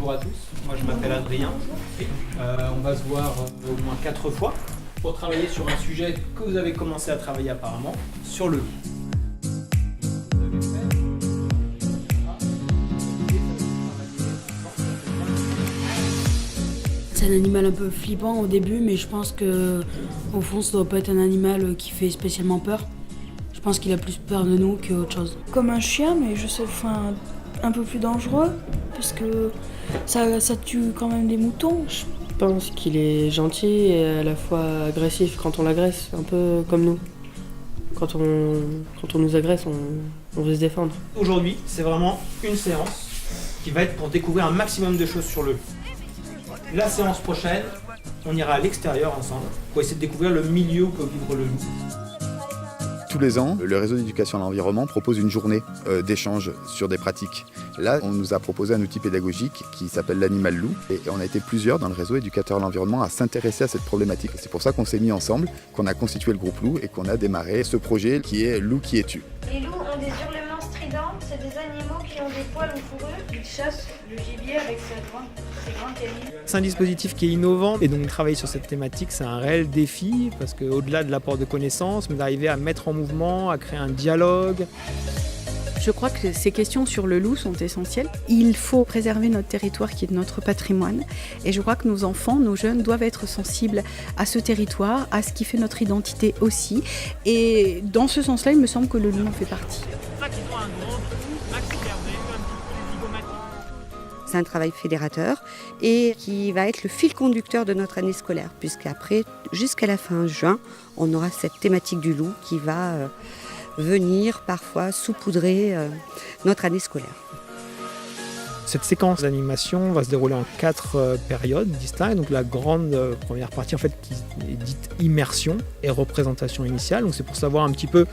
bonjour à tous. Moi je m'appelle Adrien. On va se voir au moins 4 fois pour travailler sur un sujet que vous avez commencé à travailler apparemment, sur le loup. C'est un animal un peu flippant au début, mais je pense que au fond ça doit pas être un animal qui fait spécialement peur. Je pense qu'il a plus peur de nous qu'autre chose. Comme un chien, mais un peu plus dangereux, parce que ça tue quand même des moutons. Je pense qu'il est gentil et à la fois agressif quand on l'agresse, un peu comme nous. Quand on nous agresse, on veut se défendre. Aujourd'hui, c'est vraiment une séance qui va être pour découvrir un maximum de choses sur le loup. La séance prochaine, on ira à l'extérieur ensemble pour essayer de découvrir le milieu où peut vivre le loup. Tous les ans, le réseau d'éducation à l'environnement propose une journée d'échange sur des pratiques. Là, on nous a proposé un outil pédagogique qui s'appelle l'animal loup. Et on a été plusieurs dans le réseau éducateur à l'environnement à s'intéresser à cette problématique. C'est pour ça qu'on s'est mis ensemble, qu'on a constitué le groupe loup et qu'on a démarré ce projet qui est Loup qui es-tu. Les loups ont des hurlements stridents, c'est des animaux qui ont des poils ou fourrures. Ils chassent le gibier avec ses grands canines. C'est un dispositif qui est innovant et donc travailler sur cette thématique, c'est un réel défi parce qu'au-delà de l'apport de connaissances, mais d'arriver à mettre en mouvement, à créer un dialogue. Je crois que ces questions sur le loup sont essentielles. Il faut préserver notre territoire qui est notre patrimoine. Et je crois que nos enfants, nos jeunes doivent être sensibles à ce territoire, à ce qui fait notre identité aussi. Et dans ce sens-là, il me semble que le loup en fait partie. C'est un travail fédérateur et qui va être le fil conducteur de notre année scolaire, puisqu'après, jusqu'à la fin juin, on aura cette thématique du loup qui va venir parfois saupoudrer notre année scolaire. Cette séquence d'animation va se dérouler en 4 périodes distinctes. Donc la grande première partie en fait qui est dite immersion et représentation initiale. Donc c'est pour savoir un petit peu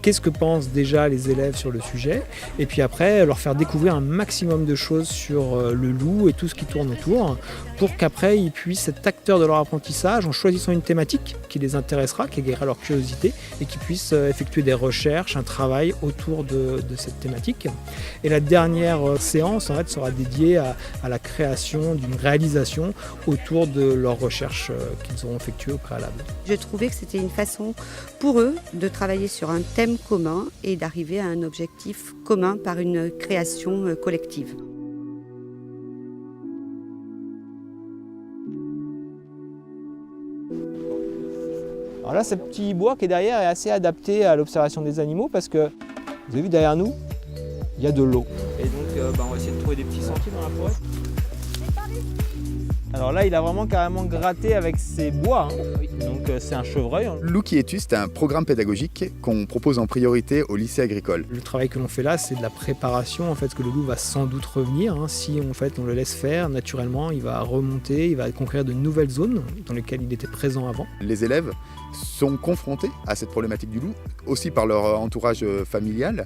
qu'est-ce que pensent déjà les élèves sur le sujet. Et puis après leur faire découvrir un maximum de choses sur le loup et tout ce qui tourne autour pour qu'après ils puissent être acteurs de leur apprentissage en choisissant une thématique qui les intéressera, qui égaillera leur curiosité et qui puissent effectuer des recherches, un travail autour de cette thématique. Et la dernière séance en fait sera dédiée à la création d'une réalisation autour de leurs recherches qu'ils auront effectuées au préalable. Je trouvais que c'était une façon pour eux de travailler sur un thème commun et d'arriver à un objectif commun par une création collective. Alors là, ce petit bois qui est derrière est assez adapté à l'observation des animaux parce que, vous avez vu derrière nous, il y a de l'eau. Et donc on va essayer de trouver des petits sentiers dans la forêt. Alors là, il a vraiment carrément gratté avec ses bois, donc c'est un chevreuil. Loup qui es-tu, c'est un programme pédagogique qu'on propose en priorité au lycée agricole. Le travail que l'on fait là, c'est de la préparation, en fait, que le loup va sans doute revenir. Si on le laisse faire, naturellement, il va remonter, il va conquérir de nouvelles zones dans lesquelles il était présent avant. Les élèves sont confrontés à cette problématique du loup, aussi par leur entourage familial,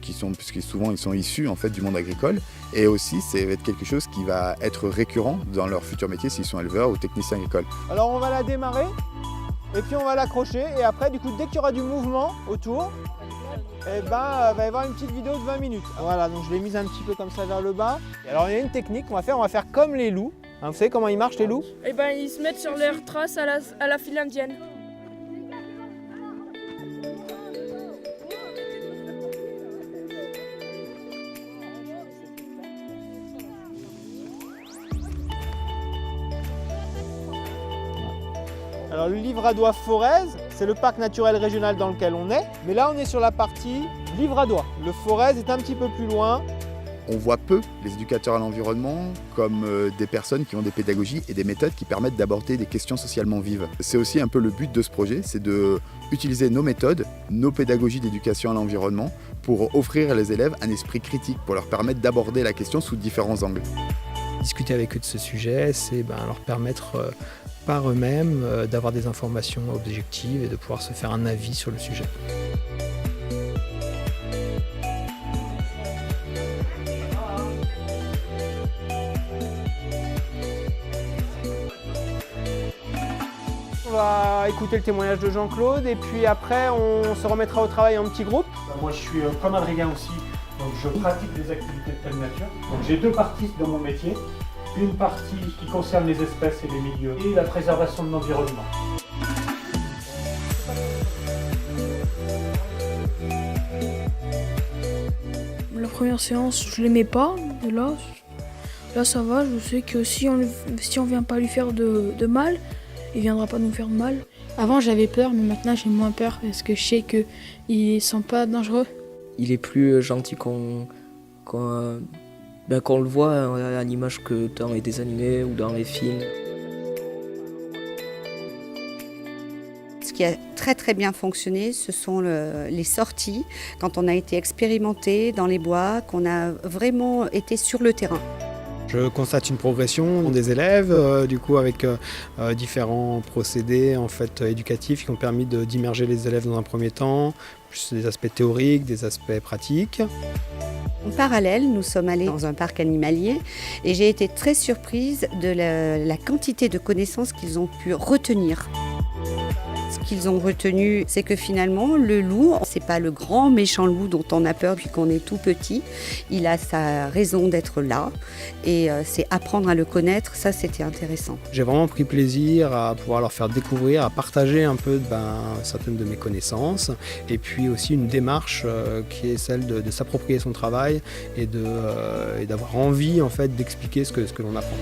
puisque souvent ils sont issus en fait, du monde agricole, et aussi c'est quelque chose qui va être récurrent dans leur futur métier s'ils sont éleveurs ou techniciens agricoles. Alors on va la démarrer, et puis on va l'accrocher, et après du coup dès qu'il y aura du mouvement autour, il va y avoir une petite vidéo de 20 minutes. Voilà, donc je l'ai mise un petit peu comme ça vers le bas. Et alors il y a une technique qu'on va faire comme les loups. Vous savez comment ils marchent les loups? Ils se mettent sur leurs traces à la file indienne. Alors le Livradois Forez, c'est le parc naturel régional dans lequel on est. Mais là on est sur la partie Livradois. Le Forez est un petit peu plus loin. On voit peu les éducateurs à l'environnement comme des personnes qui ont des pédagogies et des méthodes qui permettent d'aborder des questions socialement vives. C'est aussi un peu le but de ce projet, c'est d'utiliser nos méthodes, nos pédagogies d'éducation à l'environnement pour offrir à les élèves un esprit critique, pour leur permettre d'aborder la question sous différents angles. Discuter avec eux de ce sujet, c'est leur permettre par eux-mêmes d'avoir des informations objectives et de pouvoir se faire un avis sur le sujet. On va écouter le témoignage de Jean-Claude et puis après on se remettra au travail en petit groupe. Moi je suis comme Adrien aussi Donc je pratique des activités de pleine nature. Donc j'ai deux parties dans mon métier. Une partie qui concerne les espèces et les milieux et la préservation de l'environnement. La première séance, je l'aimais pas. Et là, ça va. Je sais que si on vient pas lui faire de mal, il viendra pas nous faire de mal. Avant, j'avais peur, mais maintenant, j'ai moins peur parce que je sais qu'il ne sont pas dangereux. Il est plus gentil qu'on le voit à l'image que dans les dessins animés ou dans les films. Ce qui a très très bien fonctionné, ce sont les sorties, quand on a été expérimenté dans les bois, qu'on a vraiment été sur le terrain. Je constate une progression des élèves, du coup avec différents procédés en fait, éducatifs qui ont permis d'immerger les élèves dans un premier temps, plus des aspects théoriques, des aspects pratiques. En parallèle, nous sommes allés dans un parc animalier et j'ai été très surprise de la quantité de connaissances qu'ils ont pu retenir. Ce qu'ils ont retenu, c'est que finalement, le loup, c'est pas le grand méchant loup dont on a peur depuis qu'on est tout petit. Il a sa raison d'être là et c'est apprendre à le connaître, ça c'était intéressant. J'ai vraiment pris plaisir à pouvoir leur faire découvrir, à partager un peu certaines de mes connaissances et puis aussi une démarche qui est celle de s'approprier son travail et d'avoir envie en fait, d'expliquer ce que l'on apprend.